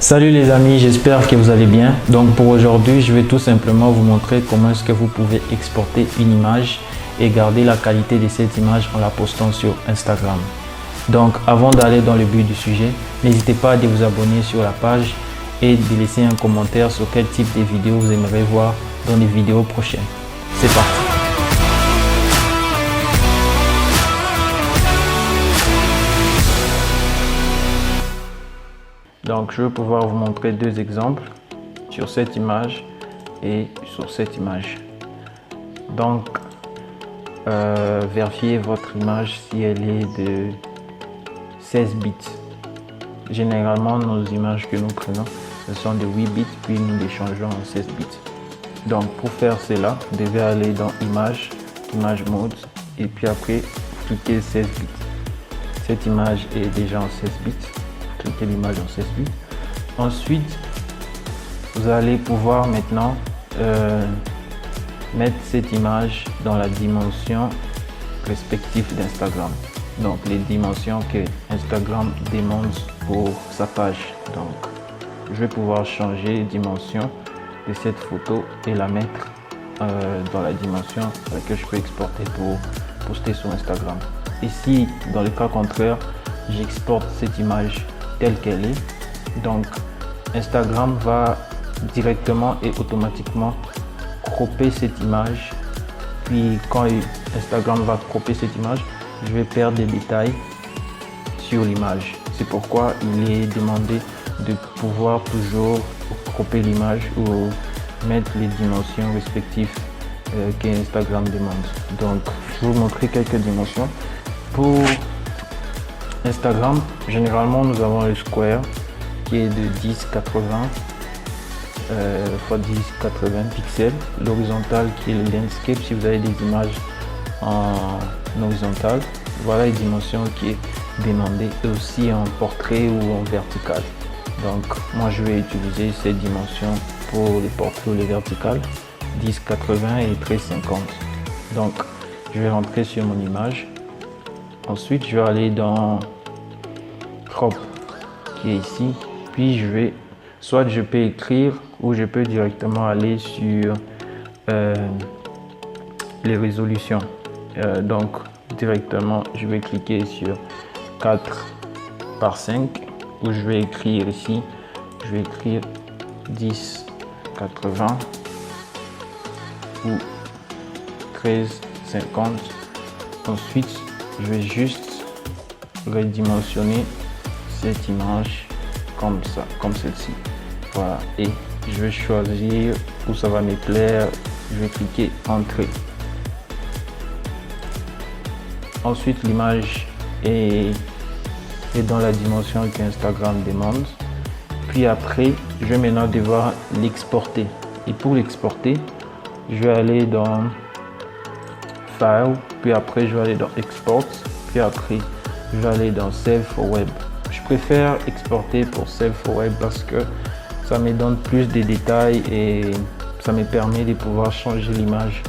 Salut les amis, j'espère que vous allez bien. Donc pour aujourd'hui, je vais tout simplement vous montrer comment est-ce que vous pouvez exporter une image et garder la qualité de cette image en la postant sur Instagram. Donc avant d'aller dans le but du sujet, n'hésitez pas à vous abonner sur la page et de laisser un commentaire sur quel type de vidéo vous aimeriez voir dans les vidéos prochaines. C'est parti! Donc je vais pouvoir vous montrer deux exemples sur cette image et sur cette image. Donc vérifiez votre image si elle est de 16 bits. Généralement nos images que nous prenons ce sont de 8 bits puis nous les changeons en 16 bits. Donc pour faire cela, vous devez aller dans image mode et puis après cliquez 16 bits. Cette image est déjà en 16 bits. Cliquez l'image en 16 bits. Ensuite, vous allez pouvoir maintenant mettre cette image dans la dimension respective d'Instagram. Donc les dimensions que Instagram demande pour sa page. Donc je vais pouvoir changer dimension de cette photo et la mettre dans la dimension à laquelle je peux exporter pour poster sur Instagram. Ici, dans le cas contraire, j'exporte cette image telle qu'elle est, donc Instagram va directement et automatiquement cropper cette image, puis quand Instagram va cropper cette image, je vais perdre des détails sur l'image. C'est pourquoi il est demandé de pouvoir toujours cropper l'image ou mettre les dimensions respectives que Instagram demande. Donc je vais vous montrer quelques dimensions. Pour Instagram, généralement nous avons le square qui est de 1080 x 1080 pixels, l'horizontal qui est le landscape si vous avez des images en horizontal. Voilà les dimensions qui est demandé, et aussi en portrait ou en vertical. Donc moi je vais utiliser ces dimensions pour les portraits ou les verticales, 1080 et 1350. Donc je vais rentrer sur mon image. Ensuite, je vais aller dans crop qui est ici, puis soit je peux écrire ou je peux directement aller sur les résolutions. Donc directement, je vais cliquer sur 4 par 5 où je vais écrire ici, je vais écrire 1080 ou 1350. Ensuite, je vais juste redimensionner cette image comme ça, comme celle-ci. Voilà, et je vais choisir où ça va me plaire. Je vais cliquer Entrée. Ensuite, l'image est dans la dimension qu'Instagram demande. Puis après, je vais maintenant devoir l'exporter. Et pour l'exporter, je vais aller dans File, puis après je vais aller dans Export, puis après je vais aller dans Save for Web. Je préfère exporter pour Save for Web parce que ça me donne plus de détails et ça me permet de pouvoir changer l'image,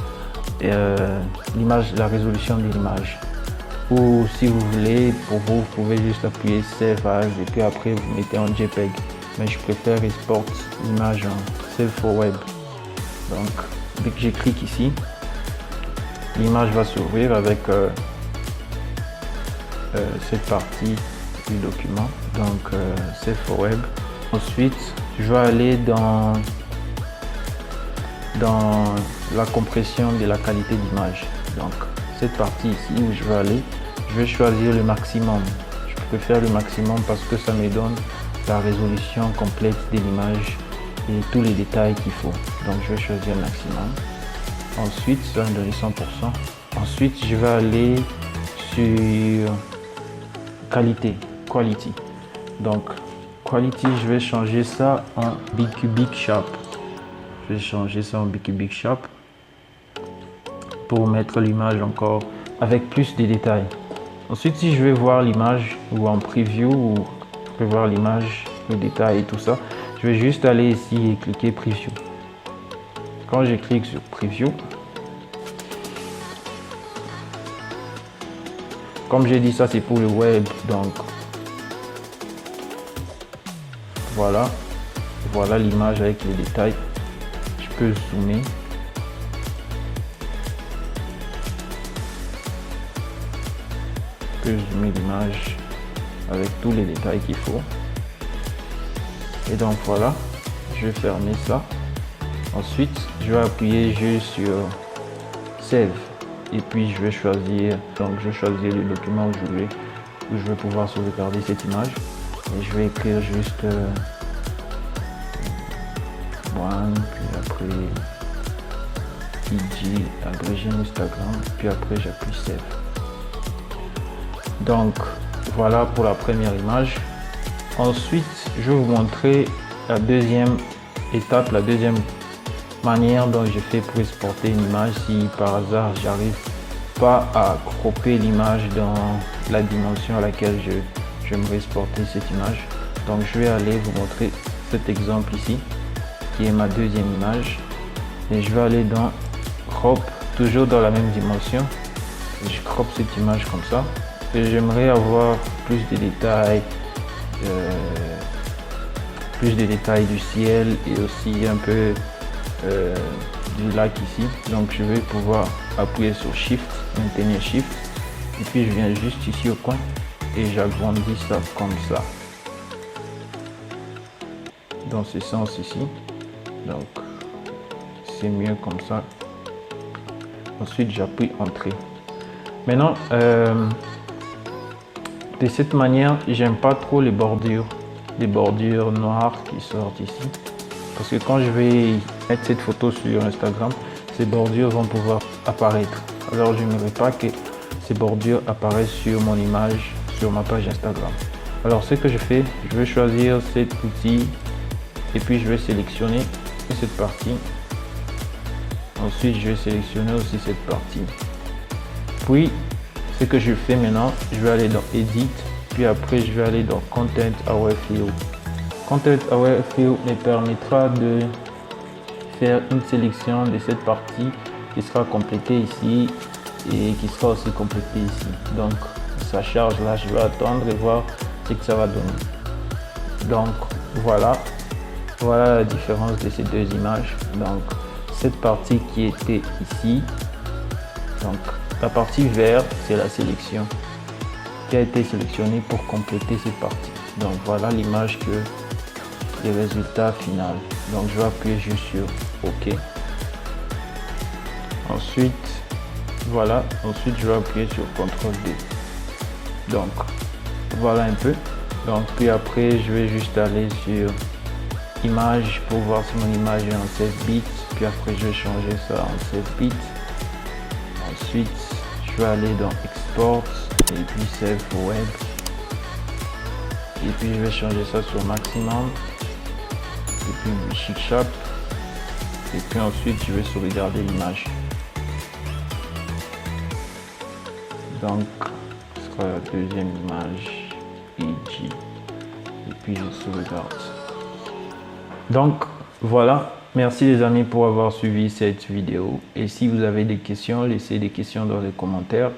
la résolution de l'image. Ou si vous voulez, pour vous pouvez juste appuyer Save As et puis après vous mettez en JPEG. Mais je préfère export l'image en Save for Web. Donc dès que je clique ici, l'image va s'ouvrir avec cette partie du document, donc Save for Web. Ensuite, je vais aller dans la compression de la qualité d'image. Donc cette partie ici où je vais aller, je vais choisir le maximum. Je préfère le maximum parce que ça me donne la résolution complète de l'image et tous les détails qu'il faut. Donc je vais choisir le maximum. Ensuite, ça va me donner 100%. Ensuite, je vais aller sur Quality. Donc, Quality, je vais changer ça en Bicubic Sharp. Je vais changer ça en Bicubic Sharp pour mettre l'image encore avec plus de détails. Ensuite, si je vais voir l'image ou en preview ou je vais voir l'image, le détail et tout ça, je vais juste aller ici et cliquer Preview. Quand je clique sur Preview, comme j'ai dit, ça c'est pour le web, donc voilà, voilà l'image avec les détails. Je peux zoomer. Je peux zoomer l'image avec tous les détails qu'il faut. Et donc voilà, je vais fermer ça. Ensuite, je vais appuyer juste sur Save. Et puis je vais choisir, le document où je vais pouvoir sauvegarder cette image. Et je vais écrire juste one, puis après IG, agrégé Instagram, puis après j'appuie Save. Donc voilà pour la première image. Ensuite, je vais vous montrer la deuxième étape, la deuxième manière dont je fais pour exporter une image si par hasard j'arrive pas à cropper l'image dans la dimension à laquelle j'aimerais exporter cette image. Donc je vais aller vous montrer cet exemple ici qui est ma deuxième image et je vais aller dans crop, toujours dans la même dimension. Je crop cette image comme ça et j'aimerais avoir plus de détails, du ciel et aussi un peu du lac ici. Donc je vais pouvoir appuyer sur Shift, maintenir Shift et puis je viens juste ici au coin et j'agrandis ça comme ça dans ce sens ici. Donc c'est mieux comme ça. Ensuite j'appuie Entrée. Maintenant de cette manière j'aime pas trop les bordures noires qui sortent ici, parce que quand je vais mettre cette photo sur Instagram, ces bordures vont pouvoir apparaître. Alors je n'aimerais pas que ces bordures apparaissent sur mon image, sur ma page Instagram. Alors ce que je fais, je vais choisir cet outil et puis je vais sélectionner cette partie. Ensuite je vais sélectionner aussi cette partie. Puis ce que je fais maintenant, je vais aller dans Edit, puis après je vais aller dans Content Aware Fill. Content Aware Fill me permettra de faire une sélection de cette partie qui sera complétée ici et qui sera aussi complétée ici. Donc ça charge là, je vais attendre et voir ce que ça va donner. Donc voilà la différence de ces deux images. Donc cette partie qui était ici, donc la partie verte, c'est la sélection qui a été sélectionnée pour compléter cette partie. Donc voilà l'image le résultat final. Donc je vais appuyer juste sur OK. Ensuite voilà, ensuite je vais appuyer sur CTRL D. Donc voilà un peu. Donc puis après je vais juste aller sur image pour voir si mon image est en 16 bits. Puis après je vais changer ça en 16 bits. Ensuite je vais aller dans Export et puis Save Web. Et puis je vais changer ça sur maximum. Et puis Chic Shop. Et puis ensuite je vais sauvegarder l'image. Donc ce sera la deuxième image EG. Et puis je sauvegarde. Donc voilà, merci les amis pour avoir suivi cette vidéo. Et si vous avez des questions, laissez des questions dans les commentaires.